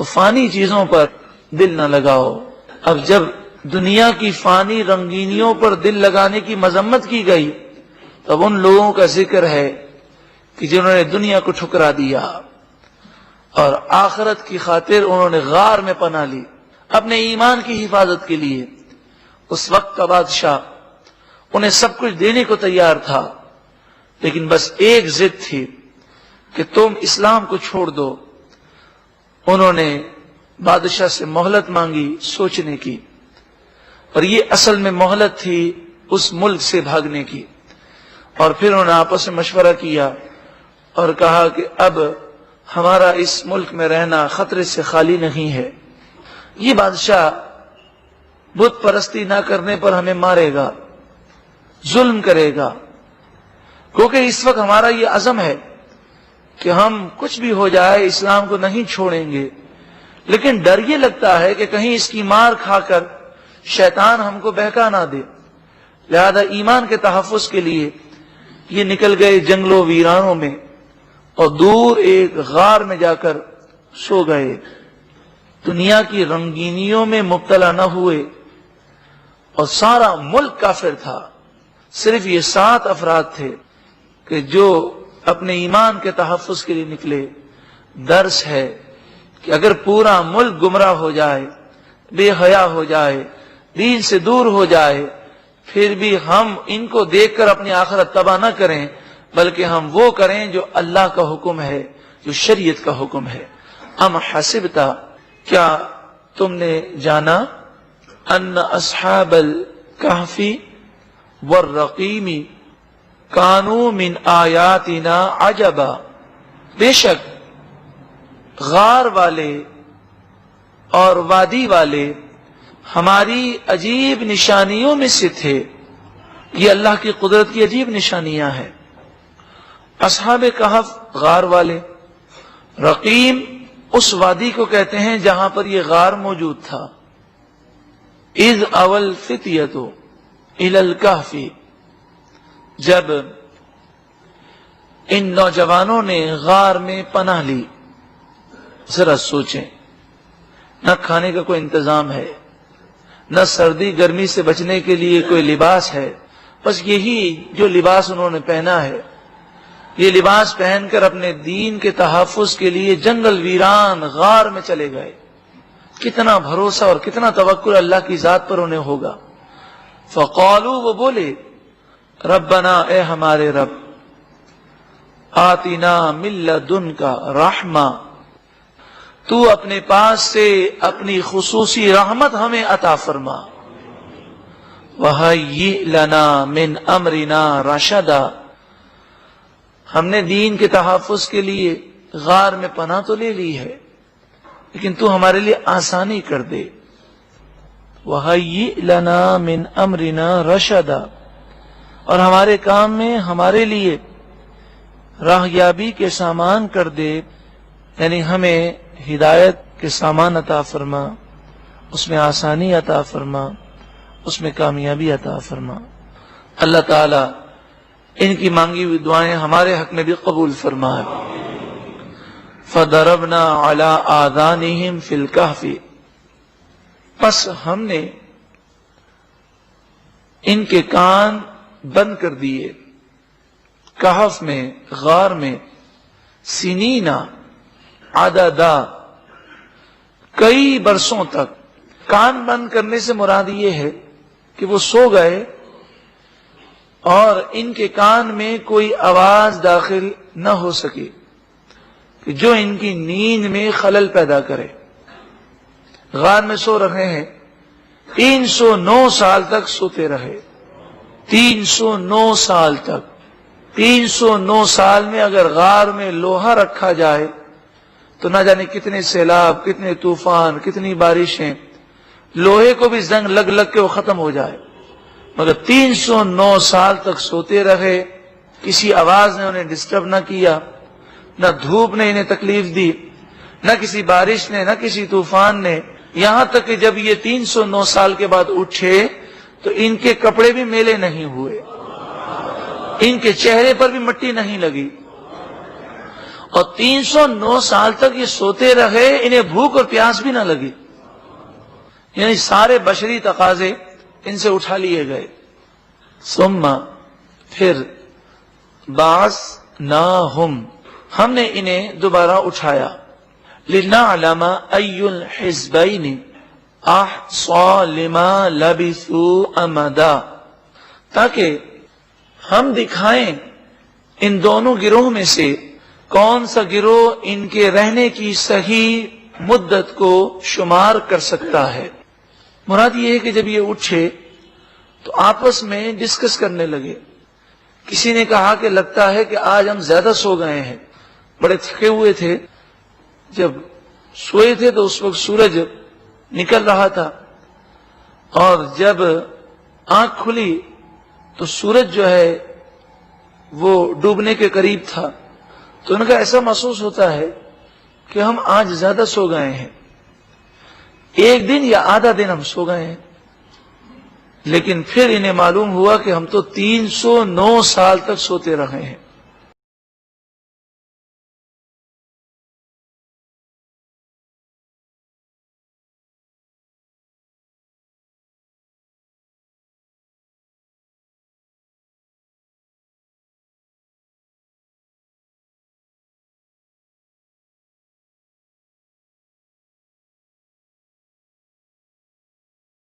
تو فانی چیزوں پر دل نہ لگاؤ۔ اب جب دنیا کی فانی رنگینیوں پر دل لگانے کی مذمت کی گئی، تب ان لوگوں کا ذکر ہے کہ جنہوں نے دنیا کو ٹھکرا دیا اور آخرت کی خاطر انہوں نے غار میں پناہ لی اپنے ایمان کی حفاظت کے لیے۔ اس وقت کا بادشاہ انہیں سب کچھ دینے کو تیار تھا، لیکن بس ایک ضد تھی کہ تم اسلام کو چھوڑ دو۔ انہوں نے بادشاہ سے مہلت مانگی سوچنے کی، اور یہ اصل میں مہلت تھی اس ملک سے بھاگنے کی۔ اور پھر انہوں نے آپس میں مشورہ کیا اور کہا کہ اب ہمارا اس ملک میں رہنا خطرے سے خالی نہیں ہے۔ یہ بادشاہ بت پرستی نہ کرنے پر ہمیں مارے گا، ظلم کرے گا، کیونکہ اس وقت ہمارا یہ عزم ہے کہ ہم کچھ بھی ہو جائے اسلام کو نہیں چھوڑیں گے، لیکن ڈر یہ لگتا ہے کہ کہیں اس کی مار کھا کر شیطان ہم کو بہکا نہ دے۔ لہذا ایمان کے تحفظ کے لیے یہ نکل گئے جنگلوں ویرانوں میں اور دور ایک غار میں جا کر سو گئے۔ دنیا کی رنگینیوں میں مبتلا نہ ہوئے، اور سارا ملک کافر تھا، صرف یہ 7 افراد تھے کہ جو اپنے ایمان کے تحفظ کے لیے نکلے۔ درس ہے کہ اگر پورا ملک گمراہ ہو جائے، بے حیا ہو جائے، دین سے دور ہو جائے، پھر بھی ہم ان کو دیکھ کر اپنی آخرت تباہ نہ کریں، بلکہ ہم وہ کریں جو اللہ کا حکم ہے، جو شریعت کا حکم ہے۔ ام حسبتا، کیا تم نے جانا، ان اصحاب الکہف والرقیم کانوا من آیاتنا عجبا، بے شک غار والے اور وادی والے ہماری عجیب نشانیوں میں سے تھے۔ یہ اللہ کی قدرت کی عجیب نشانیاں ہیں۔ اصحاب کہف غار والے، رقیم اس وادی کو کہتے ہیں جہاں پر یہ غار موجود تھا۔ اذ اول الفتیۃ الی الکہف، جب ان نوجوانوں نے غار میں پناہ لی۔ ذرا سوچیں، نہ کھانے کا کوئی انتظام ہے، نہ سردی گرمی سے بچنے کے لیے کوئی لباس ہے، بس یہی جو لباس انہوں نے پہنا ہے، یہ لباس پہن کر اپنے دین کے تحفظ کے لیے جنگل ویران غار میں چلے گئے۔ کتنا بھروسہ اور کتنا توکل اللہ کی ذات پر انہیں ہوگا۔ فقالوا، وہ بولے، ربنا، اے ہمارے رب، آتنا من لدنک رحمہ، تو اپنے پاس سے اپنی خصوصی رحمت ہمیں عطا فرما، وَهَيِّئْ لَنَا مِنْ أَمْرِنَا رَشَدًا، ہم نے دین کے تحفظ کے لیے غار میں پناہ تو لے لی ہے، لیکن تو ہمارے لیے آسانی کر دے۔ وَهَيِّئْ لَنَا مِنْ أَمْرِنَا رَشَدًا، اور ہمارے کام میں ہمارے لیے راہیابی کے سامان کر دے، یعنی ہمیں ہدایت کے سامان عطا فرما، اس میں آسانی عطا فرما، اس میں کامیابی عطا فرما۔ اللہ تعالی ان کی مانگی ہوئی دعائیں ہمارے حق میں بھی قبول فرمائے۔ فَضَرَبْنَا عَلَىٰ آذَانِهِمْ فِي الْكَهْفِ، پس ہم نے ان کے کان بند کر دیے کہف میں، غار میں، سنینا عددا، کئی برسوں تک۔ کان بند کرنے سے مراد یہ ہے کہ وہ سو گئے اور ان کے کان میں کوئی آواز داخل نہ ہو سکے کہ جو ان کی نیند میں خلل پیدا کرے۔ غار میں سو رہے ہیں، 309 سال تک سوتے رہے، 309 سال تک۔ 309 سال میں اگر غار میں لوہا رکھا جائے تو نہ جانے کتنے سیلاب، کتنے طوفان، کتنی بارشیں، لوہے کو بھی زنگ لگ لگ کے وہ ختم ہو جائے، مگر 309 سال تک سوتے رہے، کسی آواز نے انہیں ڈسٹرب نہ کیا، نہ دھوپ نے انہیں تکلیف دی، نہ کسی بارش نے، نہ کسی طوفان نے، یہاں تک کہ جب یہ 309 سال کے بعد اٹھے تو ان کے کپڑے بھی میلے نہیں ہوئے، ان کے چہرے پر بھی مٹی نہیں لگی، اور 309 سال تک یہ سوتے رہے، انہیں بھوک اور پیاس بھی نہ لگی، یعنی سارے بشری تقاضے ان سے اٹھا لیے گئے۔ ثم پھر بعثناہم، ہم نے انہیں دوبارہ اٹھایا، لنعلم ای الحزبین احصی لما لبثوا امدا، تاکہ ہم دکھائیں ان دونوں گروہ میں سے کون سا گروہ ان کے رہنے کی صحیح مدت کو شمار کر سکتا ہے۔ مراد یہ ہے کہ جب یہ اٹھے تو آپس میں ڈسکس کرنے لگے۔ کسی نے کہا کہ لگتا ہے کہ آج ہم زیادہ سو گئے ہیں، بڑے تھکے ہوئے تھے، جب سوئے تھے تو اس وقت سورج نکل رہا تھا، اور جب آنکھ کھلی تو سورج جو ہے وہ ڈوبنے کے قریب تھا، تو ان کا ایسا محسوس ہوتا ہے کہ ہم آج زیادہ سو گئے ہیں، ایک دن یا آدھا دن ہم سو گئے ہیں۔ لیکن پھر انہیں معلوم ہوا کہ ہم تو 309 سال تک سوتے رہے ہیں۔